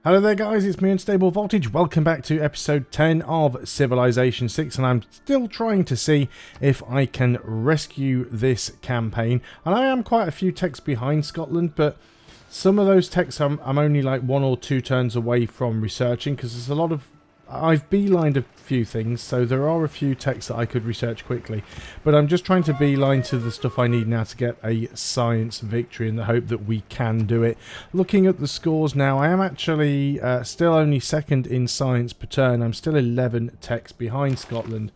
Hello there guys, it's me Unstable Voltage. Welcome back to episode 10 of Civilization 6, and I'm still trying to see if I can rescue this campaign. And I am quite a few techs behind Scotland, but some of those techs I'm only like 1 or 2 turns away from researching, because there's a lot of... I've beelined a few things, so there are a few techs that I could research quickly. But I'm just trying to beeline to the stuff I need now to get a science victory in the hope that we can do it. Looking at the scores now, I am actually still only second in science per turn. I'm still 11 techs behind Scotland.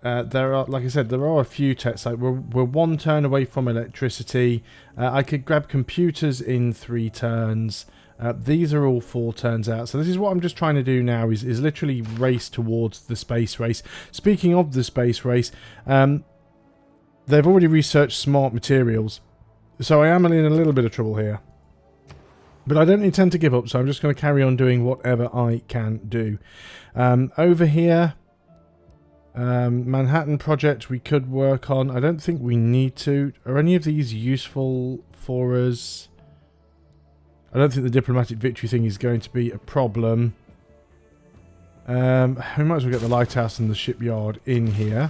There are, like I said, there are a few techs. Like we're 1 turn away from electricity. I could grab computers in 3 turns. These are all 4 turns out. So this is what I'm just trying to do now is literally race towards the space race. Speaking of the space race, they've already researched smart materials. So I am in a little bit of trouble here. But I don't intend to give up, so I'm just going to carry on doing whatever I can do. Over here, Manhattan Project we could work on. I don't think we need to. Are any of these useful for us? I don't think the diplomatic victory thing is going to be a problem. We might as well get the lighthouse and the shipyard in here.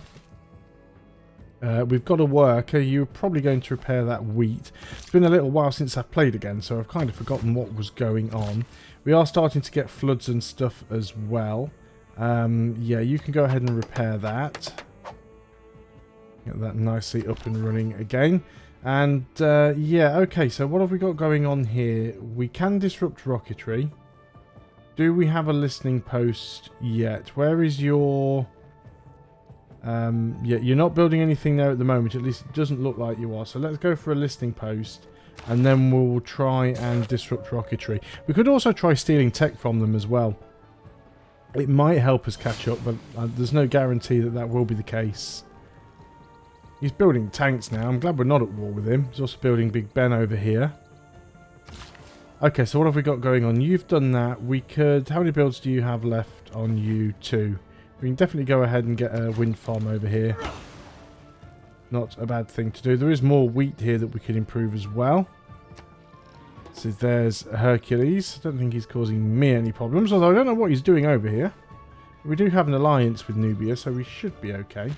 We've got a worker. You're probably going to repair that wheat. It's been a little while since I've played again, so I've kind of forgotten what was going on. We are starting to get floods and stuff as well. Yeah, you can go ahead and repair that. Get that nicely up and running again. And, yeah, okay, so what have we got going on here? We can disrupt rocketry. Do we have a listening post yet? Where is your... yeah, you're not building anything there at the moment. At least it doesn't look like you are. So let's go for a listening post. And then we'll try and disrupt rocketry. We could also try stealing tech from them as well. It might help us catch up, but there's no guarantee that that will be the case. He's building tanks now. I'm glad we're not at war with him. He's also building Big Ben over here. Okay, so what have we got going on? You've done that. We could... How many builds do you have left on you? 2. We can definitely go ahead and get a wind farm over here. Not a bad thing to do. There is more wheat here that we could improve as well. So there's Hercules. I don't think he's causing me any problems, although I don't know what he's doing over here. We do have an alliance with Nubia, so we should be okay.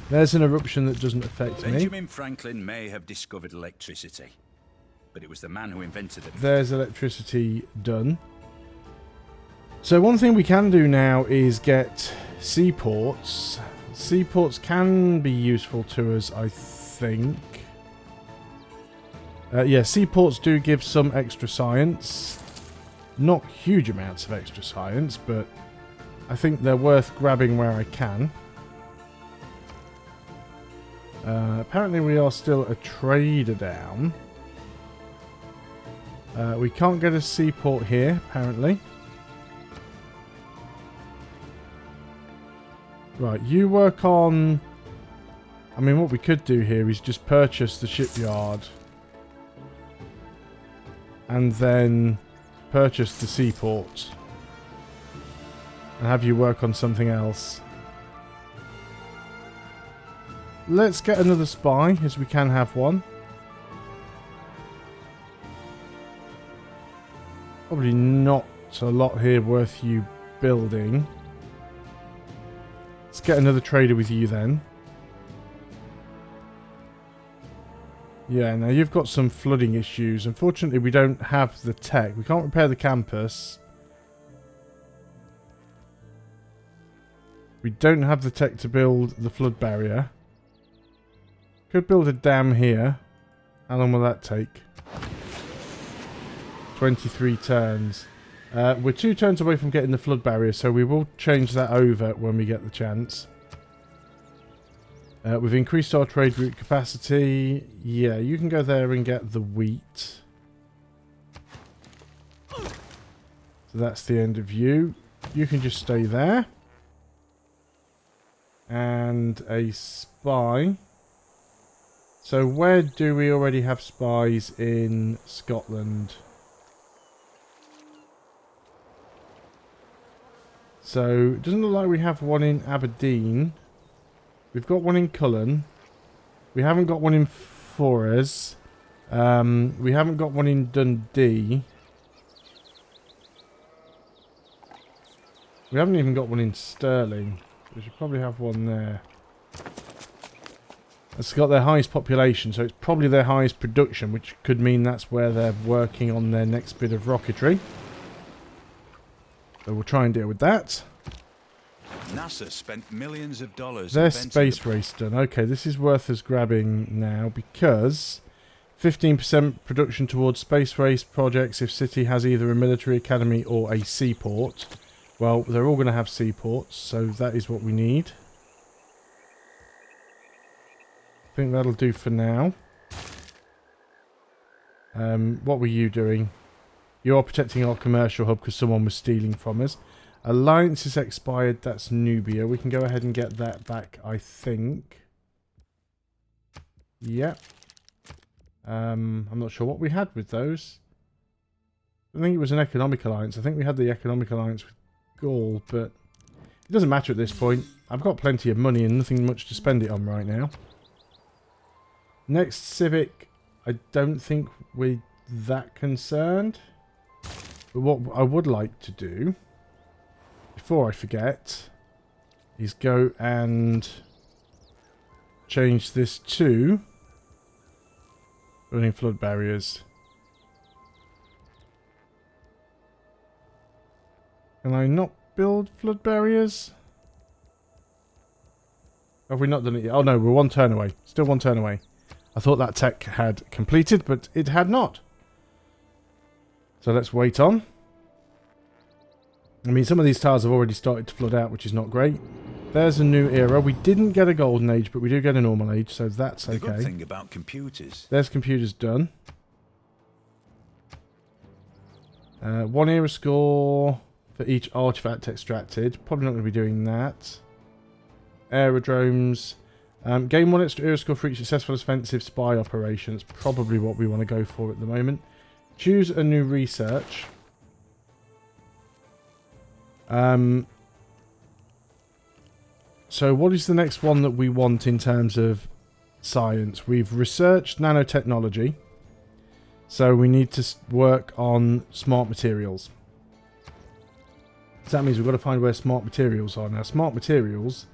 There's an eruption that doesn't affect me. Benjamin Franklin may have discovered electricity, but it was the man who invented it. There's electricity done. So one thing we can do now is get seaports. Seaports can be useful to us, I think. Yeah, seaports do give some extra science. Not huge amounts of extra science, but I think they're worth grabbing where I can. Apparently we are still a trader down. We can't get a seaport here, apparently. Right, you work on... I mean, what we could do here is just purchase the shipyard. And then purchase the seaport. And have you work on something else. Let's get another spy, as we can have one. Probably not a lot here worth you building. Let's get another trader with you then. Yeah, now you've got some flooding issues. Unfortunately, we don't have the tech. We can't repair the campus. We don't have the tech to build the flood barrier. Could build a dam here. How long will that take? 23 turns. We're 2 turns away from getting the flood barrier, so we will change that over when we get the chance. We've increased our trade route capacity. Yeah, you can go there and get the wheat. So that's the end of you. You can just stay there. And a spy. So where do we already have spies in Scotland? So it doesn't look like we have one in Aberdeen. We've got one in Cullen. We haven't got one in Forres. We haven't got one in Dundee. We haven't even got one in Sterling. We should probably have one there. It's got their highest population, so it's probably their highest production, which could mean that's where they're working on their next bit of rocketry. So we'll try and deal with that. NASA spent millions of dollars. Their space race done. Okay, this is worth us grabbing now because 15% production towards space race projects if city has either a military academy or a seaport. Well, they're all going to have seaports, so that is what we need. I think that'll do for now. What were you doing? You are protecting our commercial hub because someone was stealing from us. Alliance is expired. That's Nubia. We can go ahead and get that back, I think. Yep. I'm not sure what we had with those. I think it was an economic alliance. I think we had the economic alliance with Gaul, but it doesn't matter at this point. I've got plenty of money and nothing much to spend it on right now. Next civic, I don't think we're that concerned. But what I would like to do, before I forget, is go and change this to building flood barriers. Can I not build flood barriers? Have we not done it yet? Oh no, we're one turn away. Still one turn away. I thought that tech had completed, but it had not. So let's wait on. I mean, some of these towers have already started to flood out, which is not great. There's a new era. We didn't get a golden age, but we do get a normal age, so that's okay. The good thing about computers. There's computers done. 1 era score for each artifact extracted. Probably not going to be doing that. Aerodromes. Gain 1 extra era score for each successful offensive spy operation. That's probably what we want to go for at the moment. Choose a new research. So what is the next one that we want in terms of science? We've researched nanotechnology. So we need to work on smart materials. So that means we've got to find where smart materials are. Now, smart materials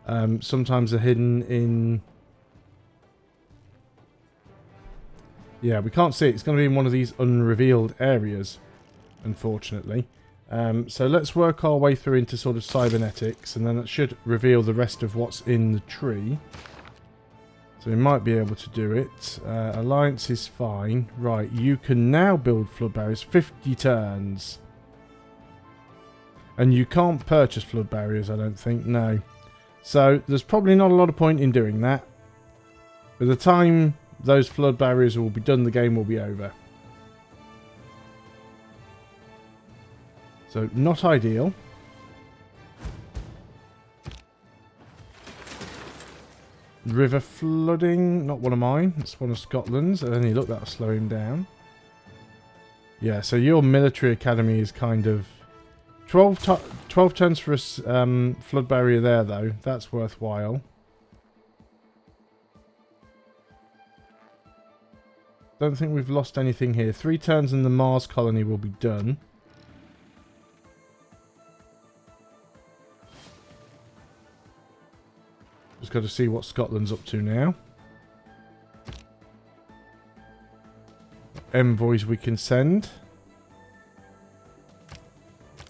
sometimes are hidden in... Yeah, we can't see it. It's going to be in one of these unrevealed areas, unfortunately. So let's work our way through into sort of cybernetics, and then that should reveal the rest of what's in the tree. So we might be able to do it. Alliance is fine. Right, you can now build flood barriers. 50 turns. And you can't purchase flood barriers, I don't think. No. So there's probably not a lot of point in doing that. By the time those flood barriers will be done, the game will be over. So not ideal. River flooding, not one of mine. It's one of Scotland's. And only look, that'll slow him down. Yeah, so your military academy is kind of 12 turns for a flood barrier there, though. That's worthwhile. Don't think we've lost anything here. 3 turns and the Mars colony will be done. Just got to see what Scotland's up to now. Envoys we can send.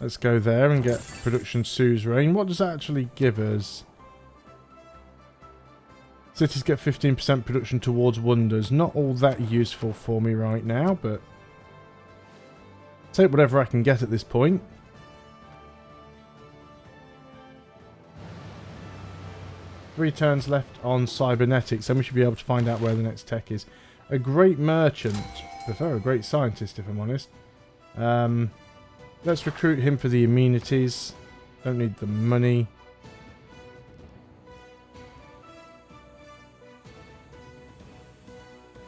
Let's go there and get production suzerain. What does that actually give us? Cities get 15% production towards wonders. Not all that useful for me right now, but take whatever I can get at this point. Three turns left on cybernetics, and we should be able to find out where the next tech is. A great merchant. I prefer a great scientist, if I'm honest. Let's recruit him for the amenities. Don't need the money.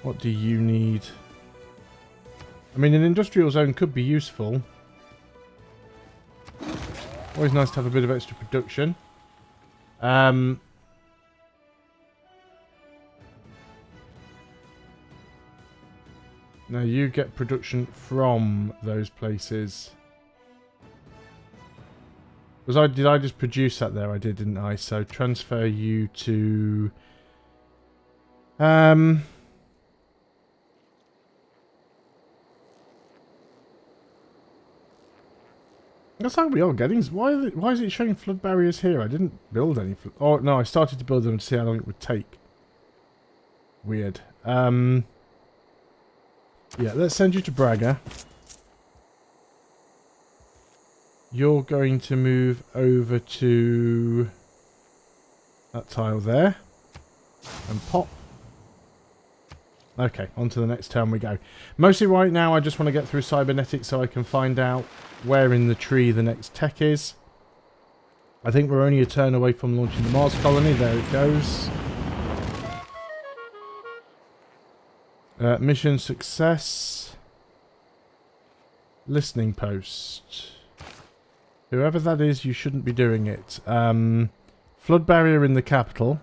What do you need? I mean, an industrial zone could be useful. Always nice to have a bit of extra production. Now you get production from those places. Did I just produce that there? I did, didn't I? So transfer you to... That's how we are getting... Why is it showing flood barriers here? I didn't build any... Oh, no, I started to build them to see how long it would take. Weird. Yeah, let's send you to Braga. You're going to move over to that tile there. And pop. Okay, on to the next turn we go. Mostly right now I just want to get through cybernetics so I can find out where in the tree the next tech is. I think we're only a turn away from launching the Mars colony. There it goes. Mission success. Listening post. Whoever that is, you shouldn't be doing it. Flood barrier in the capital.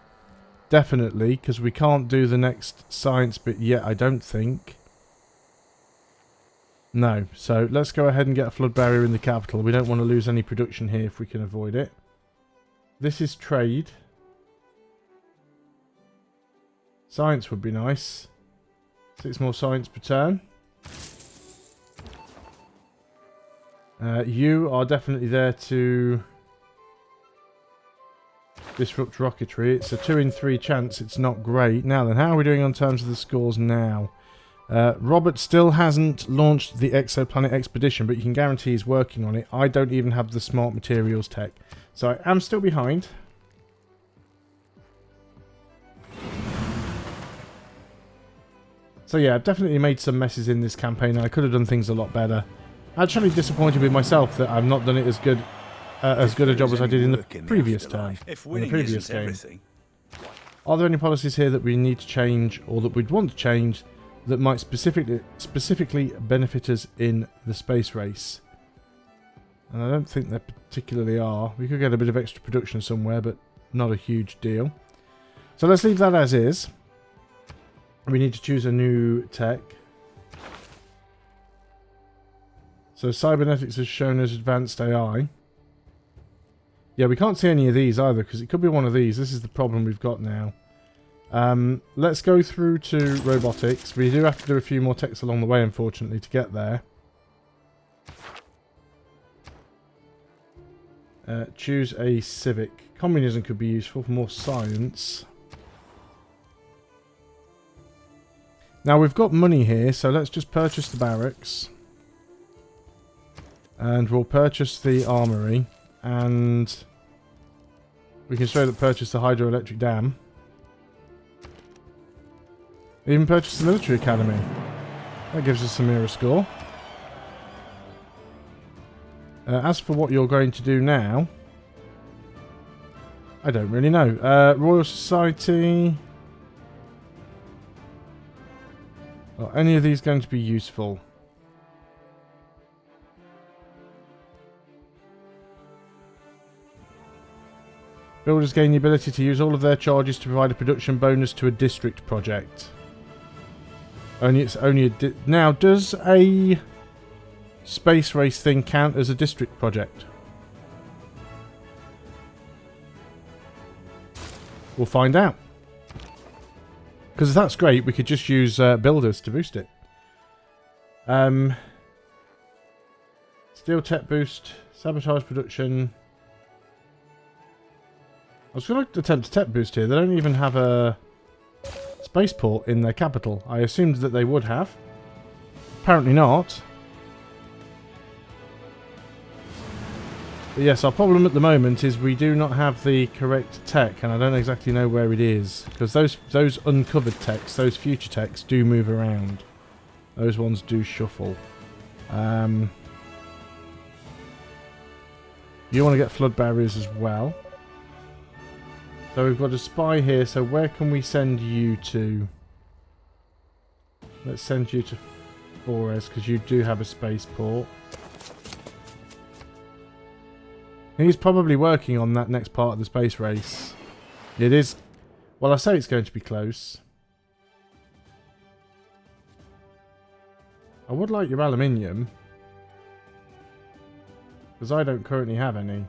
Definitely, because we can't do the next science bit yet, I don't think. No, so let's go ahead and get a flood barrier in the capital. We don't want to lose any production here if we can avoid it. This is trade. Science would be nice. 6 more science per turn. You are definitely there to disrupt rocketry. It's a 2 in 3 chance. It's not great. Now then, how are we doing on terms of the scores now? Robert still hasn't launched the exoplanet expedition, but you can guarantee he's working on it. I don't even have the smart materials tech. So I am still behind. So yeah, I've definitely made some messes in this campaign. I could have done things a lot better. Actually disappointed with myself that I've not done it as good a job as I did in the previous turn, in the previous game. Are there any policies here that we need to change, or that we'd want to change, that might specifically benefit us in the space race? And I don't think there particularly are. We could get a bit of extra production somewhere, but not a huge deal. So let's leave that as is. We need to choose a new tech. So cybernetics has shown us advanced AI. Yeah, we can't see any of these either, because it could be one of these. This is the problem we've got now. Let's go through to robotics. We do have to do a few more techs along the way, unfortunately, to get there. Choose a civic. Communism could be useful for more science. Now, we've got money here, so let's just purchase the barracks. And we'll purchase the armory. And we can straight up purchase the hydroelectric dam. Even purchase the military academy. That gives us some era score. As for what you're going to do now, I don't really know. Royal Society. Are any of these going to be useful? Builders gain the ability to use all of their charges to provide a production bonus to a district project. Now, does a space race thing count as a district project? We'll find out. Because if that's great, we could just use builders to boost it. Steel tech boost, sabotage production. I was going to attempt a tech boost here. They don't even have a spaceport in their capital. I assumed that they would have. Apparently not. But yes, our problem at the moment is we do not have the correct tech, and I don't exactly know where it is. Because those uncovered techs, those future techs, do move around. Those ones do shuffle. You want to get flood barriers as well. So we've got a spy here, so where can we send you to? Let's send you to Flores, because you do have a spaceport. He's probably working on that next part of the space race. It is... Well, I say it's going to be close. I would like your aluminium. Because I don't currently have any.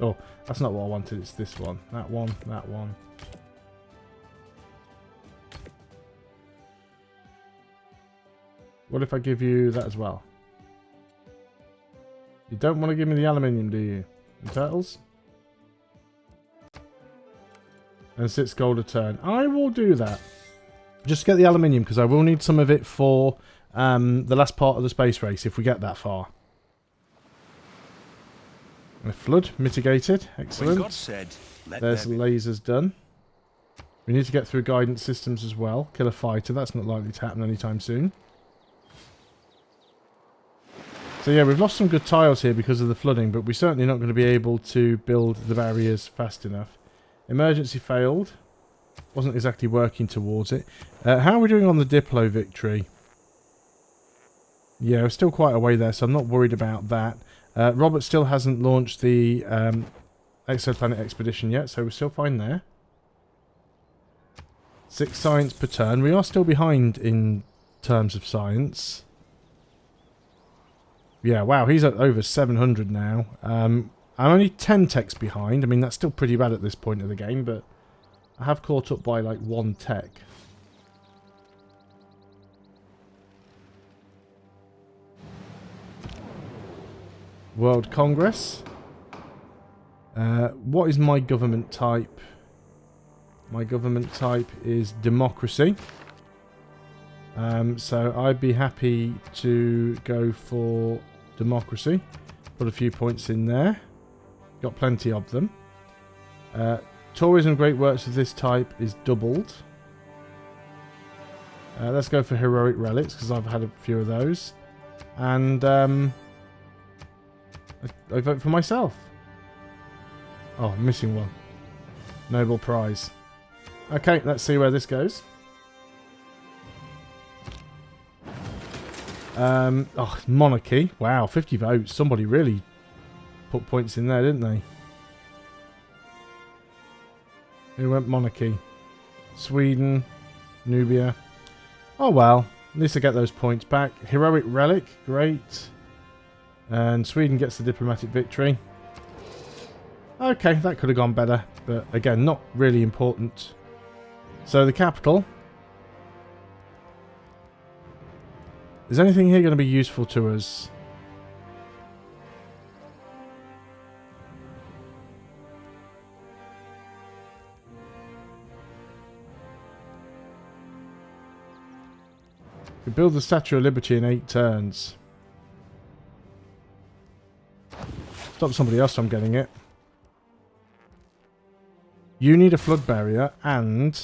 Oh, that's not what I wanted. It's this one. That one. That one. What if I give you that as well? You don't want to give me the aluminium, do you? And turtles? And 6 gold a turn. I will do that. Just get the aluminium, because I will need some of it for the last part of the space race, if we get that far. And flood mitigated. Excellent. God said, there's lasers done. We need to get through guidance systems as well. Kill a fighter. That's not likely to happen anytime soon. So yeah, we've lost some good tiles here because of the flooding, but we're certainly not going to be able to build the barriers fast enough. Emergency failed. Wasn't exactly working towards it. How are we doing on the Diplo victory? Yeah, we're still quite a way there, so I'm not worried about that. Robert still hasn't launched the exoplanet expedition yet, so we're still fine there. 6 science per turn. We are still behind in terms of science. Yeah, wow, he's at over 700 now. I'm only 10 techs behind. I mean, that's still pretty bad at this point of the game, but I have caught up by like 1 tech. World Congress. What is my government type? My government type is democracy. So I'd be happy to go for democracy. Put a few points in there. Got plenty of them. Tourism great works of this type is doubled. Let's go for heroic relics because I've had a few of those. And I vote for myself. Oh, I'm missing one. Nobel Prize. Okay, let's see where this goes. Oh, monarchy. Wow, 50 votes. Somebody really put points in there, didn't they? Who went monarchy? Sweden, Nubia. Oh well, at least I get those points back. Heroic relic, great. And Sweden gets the diplomatic victory. Okay, that could have gone better, but again, not really important. So the capital. Is anything here going to be useful to us? We build the Statue of Liberty in 8 turns. Stop somebody else from getting it. You need a flood barrier, and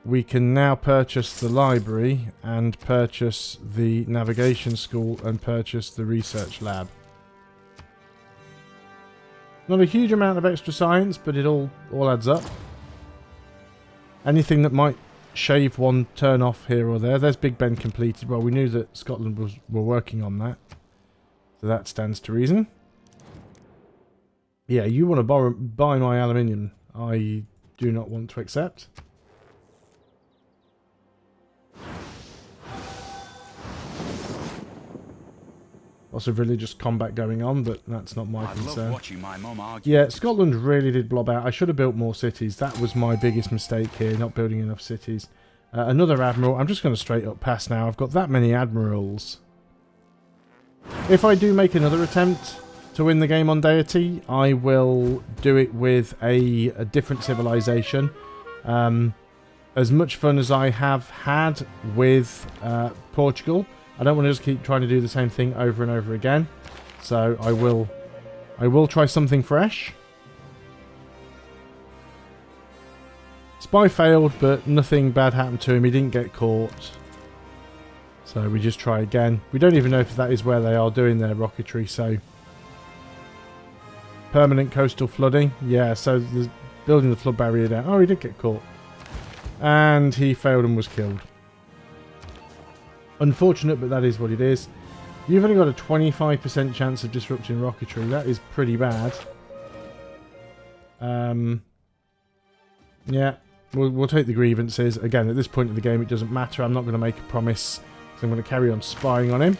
we can now purchase the library and purchase the navigation school and purchase the research lab. Not a huge amount of extra science, but it all adds up. Anything that might shave 1 turn off here or there. There's Big Ben completed. Well, we knew that Scotland were working on that. So that stands to reason. Yeah, you want to buy my aluminium. I do not want to accept. Lots of religious combat going on, but that's not my concern. Love watching my mum argue. Yeah, Scotland really did blob out. I should have built more cities. That was my biggest mistake here, not building enough cities. Another admiral. I'm just going to straight up pass now. I've got that many admirals. If I do make another attempt to win the game on deity, I will do it with a different civilization. As much fun as I have had with Portugal, I don't want to just keep trying to do the same thing over and over again. So I will try something fresh. Spy failed, but nothing bad happened to him. He didn't get caught. So we just try again. We don't even know if that is where they are doing their rocketry, so... Permanent coastal flooding. Yeah, so there's building the flood barrier down. Oh, he did get caught. And he failed and was killed. Unfortunate, but that is what it is. You've only got a 25% chance of disrupting rocketry. That is pretty bad. Yeah, we'll take the grievances. Again, at this point of the game, it doesn't matter. I'm not going to make a promise. So I'm going to carry on spying on him.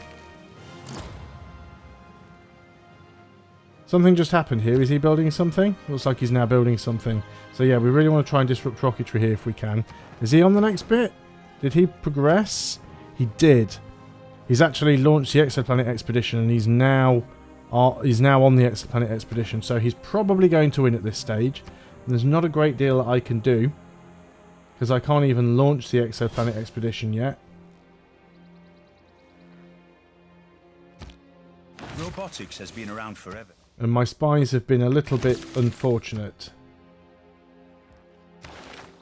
Something just happened here. Is he building something? Looks like he's now building something. So yeah, we really want to try and disrupt rocketry here if we can. Is he on the next bit? Did he progress? He did. He's actually launched the Exoplanet Expedition, and he's now on the Exoplanet Expedition. So he's probably going to win at this stage. And there's not a great deal that I can do, because I can't even launch the Exoplanet Expedition yet. Robotics has been around forever. And my spies have been a little bit unfortunate.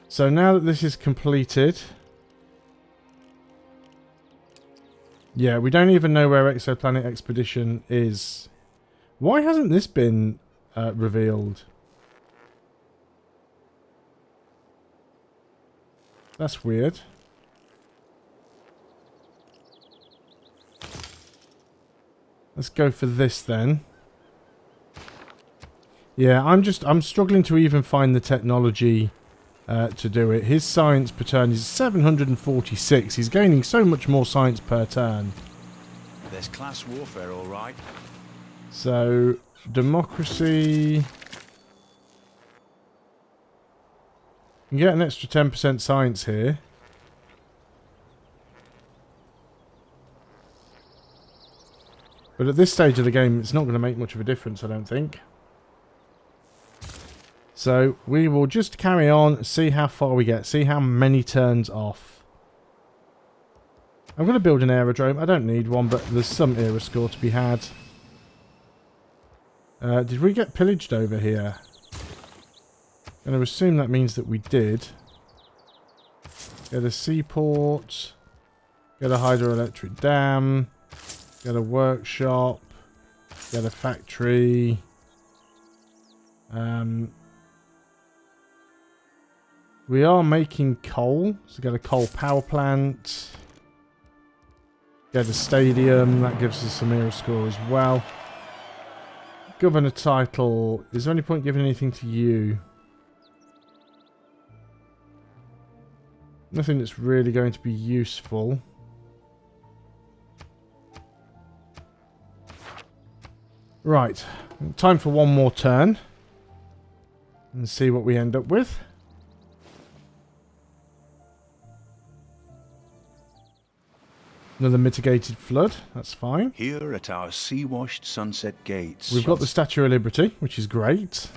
So now that this is completed... Yeah, we don't even know where Exoplanet Expedition is. Why hasn't this been revealed? That's weird. Let's go for this then. Yeah, I'm struggling to even find the technology to do it. His science per turn is 746. He's gaining so much more science per turn. There's class warfare, all right. So, democracy... You can get an extra 10% science here. But at this stage of the game, it's not going to make much of a difference, I don't think. So, we will just carry on, see how far we get, see how many turns off. I'm going to build an aerodrome. I don't need one, but there's some era score to be had. Did we get pillaged over here? I'm going to assume that means that we did. Get a seaport. Get a hydroelectric dam. Get a workshop. Get a factory. We are making coal. So get a coal power plant. Get a stadium. That gives us some era score as well. Governor title. Is there any point giving anything to you? Nothing that's really going to be useful. Right. Time for one more turn. And see what we end up with. Another mitigated flood. That's fine. Here at our sea-washed sunset gates. We've got the Statue of Liberty, which is great.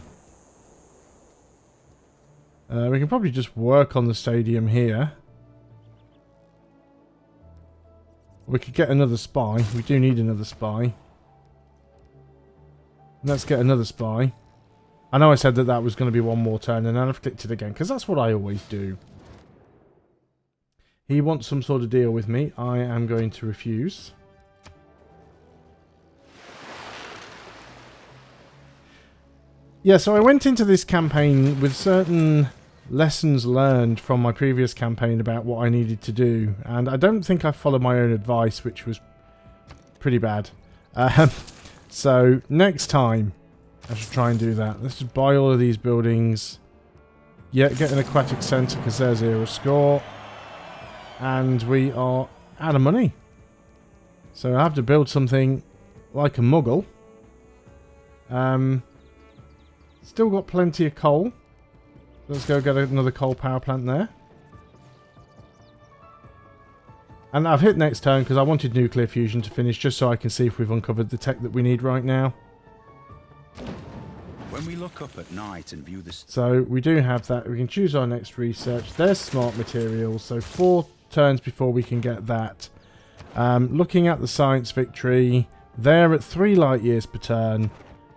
We can probably just work on the stadium here. We could get another spy. We do need another spy. Let's get another spy. I know I said that that was going to be one more turn, and then I've clicked it again, because that's what I always do. He wants some sort of deal with me. I am going to refuse. Yeah, so I went into this campaign with certain lessons learned from my previous campaign about what I needed to do, and I don't think I followed my own advice, which was pretty bad. So next time I should try and do that. Let's just buy all of these buildings. Yeah, get an aquatic centre because there's era score. And we are out of money. So I have to build something like a muggle. Still got plenty of coal. Let's go get another coal power plant there. And I've hit next turn because I wanted nuclear fusion to finish just so I can see if we've uncovered the tech that we need right now. When we look up at night and view this... So we do have that. We can choose our next research. There's smart materials. So 4 turns before we can get that. Looking at the science victory, they're at 3 light years per turn.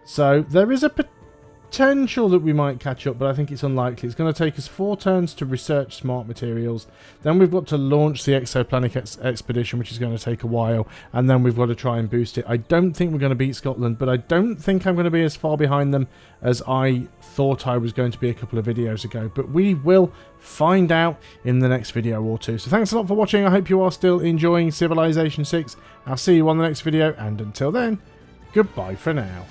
So there is a potential that we might catch up, but I think it's unlikely. It's going to take us 4 turns to research smart materials. Then we've got to launch the Exoplanet Expedition, which is going to take a while. And then we've got to try and boost it. I don't think we're going to beat Scotland, but I don't think I'm going to be as far behind them as I thought I was going to be a couple of videos ago. But we will find out in the next video or two. So thanks a lot for watching. I hope you are still enjoying Civilization 6. I'll see you on the next video, and until then, goodbye for now.